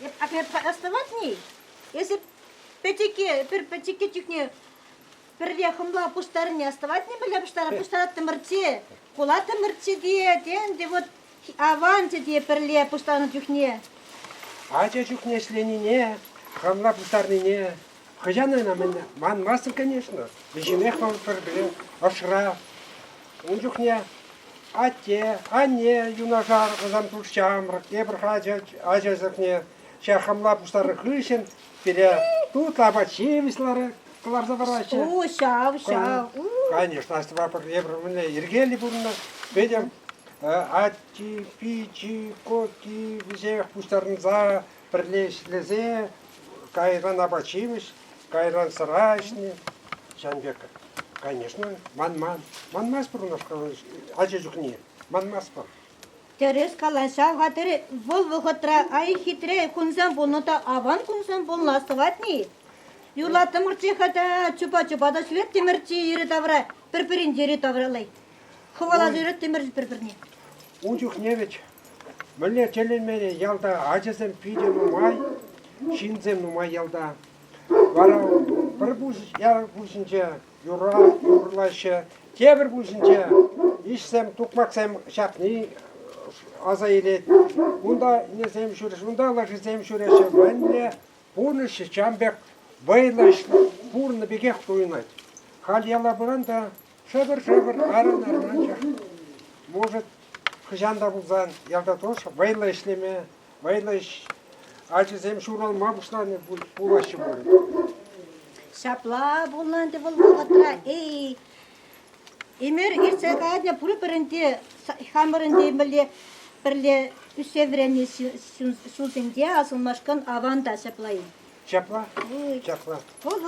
Оставатней? Если пятики чукне переехала пустарни оставатней были пустара тымырче, кула тымырче де вот аванте де перле пустарна чукне. Ача чукне сленине, хамла пустарнине. Хожаной нам ман мастер, конечно. Бежимех вам пербе, ашра. Он чукне. Ане, юнажар, казан тушчамрак, ебрхача, ача закне. Шахамла пустары хышен, пере тут лабачевислары, клар заворача. Шау. Конечно, астывапыр ебрміне ергели бұрынна. Бедем атти, пичи, коки, везех пустарнза, бірлешлезе, кайран абачевиш, кайран сарашны. Шанбек, конечно, манмас бір у нас, ача жүхне, манмас бір. Терес каланша хатыре вол выхотра ай хитре кунзам болнота аван кунзам болно оставатней. Юла тымырчы хата чупа да свет тимырчы ире тавра перперин дере тавралай. Хвала дере тимырчы перперне. Он жүхне ведь, мөле челенмене ялда ачасем пиде нумай, шинзем нумай ялда. Вара бір бусынче юрлашы, тебір бусынче, ишсем тукмаксем шапни азайлет. Унда несем шуреш, унда лажысем шуреше, венле пурнышы чамбек байлаш пурны бекех туйнать. Хал яла буранда шыбыр аран чах. Может, хыжанда булзан, ялда тоша байла ишлеме, байла иш ачысем шурал мабушланы булашы будет. Шапла болнанды вол выхотра Эмер ирсе кадня пуры перенте хамырынде бірле үсеврене сулсенде асылмашкан аванда шаплайын. Чапла? Ой. Чапла. Вол